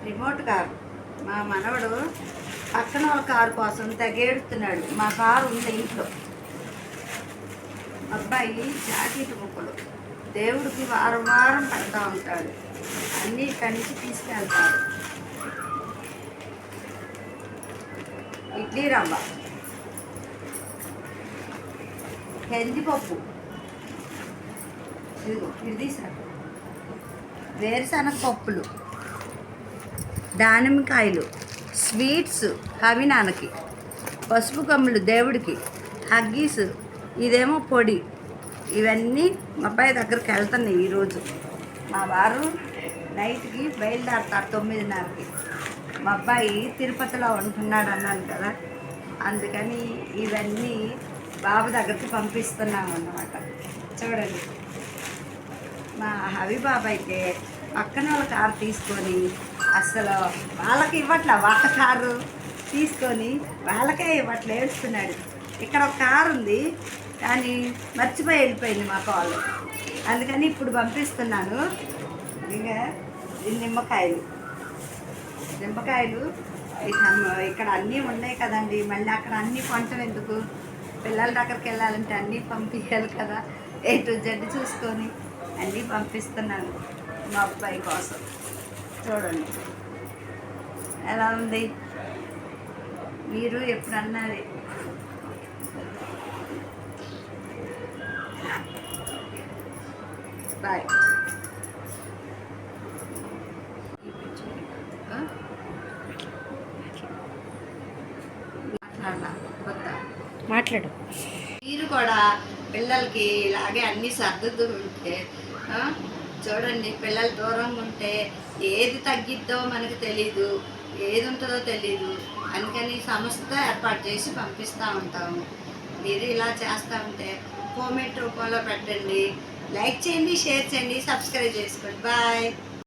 Remote car. మా మనవడు పక్కన వాళ్ళ కారు కోసం తెగేడుతున్నాడు. మా కారు ఉంది ఇంట్లో. అబ్బాయి జాకెట్ ముక్కలు దేవుడికి వారం వారం పెడతా ఉంటాడు. అన్నీ ఇక్కడి నుంచి తీసుకెళ్తాడు. ఇడ్లీ రవ్వ, కందిపప్పు, ఇదిగో ఇది తీసాడు, వేరుశనగ పప్పులు, దానిమ్మకాయలు, స్వీట్స్ హవినాన్నకి, పసుపు కమ్ములు దేవుడికి, హగ్గీస్, ఇదేమో పొడి. ఇవన్నీ మా అబ్బాయి దగ్గరికి వెళ్తున్నాయి ఈరోజు. మా వారు నైట్కి బయలుదేరతారు 9:30కి. మా అబ్బాయి తిరుపతిలో ఉంటున్నాడు అన్నాను కదా, అందుకని ఇవన్నీ బాబు దగ్గరికి పంపిస్తున్నాం అన్నమాట. చూడండి, మా హవి బాబు అయితే పక్కన వాళ్ళ కారు తీసుకొని అసలు వాళ్ళకి ఇవ్వట్లే, వాళ్ళ కారు తీసుకొని వాళ్ళకే ఇవ్వట్లే, ఏడుస్తున్నాడు. ఇక్కడ ఒక కారు ఉంది కానీ మర్చిపోయి వెళ్ళిపోయింది మా కాళ్ళు, అందుకని ఇప్పుడు పంపిస్తున్నాను. ఇంకా నిమ్మకాయలు ఇక్కడ అన్నీ ఉన్నాయి కదండి, మళ్ళీ అక్కడ అన్నీ కొనటం ఎందుకు, పిల్లల దగ్గరికి వెళ్ళాలంటే అన్నీ పంపించాలి కదా. A to Z చూసుకొని అన్నీ పంపిస్తున్నాను మా అబ్బాయి కోసం. చూడండి ఎలా ఉంది. మీరు ఎప్పుడన్నా బాయ్ మాట్లాడు. మీరు కూడా పిల్లలకి ఇలాగే అన్నీ సర్దుతూ ఉంటే చూడండి, పిల్లలు దూరంగా ఉంటే ఏది తగ్గిద్దో మనకు తెలీదు, ఏది ఉంటుందో తెలీదు. అందుకని సంస్థ ఏర్పాటు చేసి పంపిస్తూ ఉంటాము. మీరు ఇలా చేస్తూ ఉంటే కామెంట్ రూపంలో పెట్టండి, లైక్ చేయండి, షేర్ చేయండి, సబ్స్క్రైబ్ చేసుకోండి. బాయ్.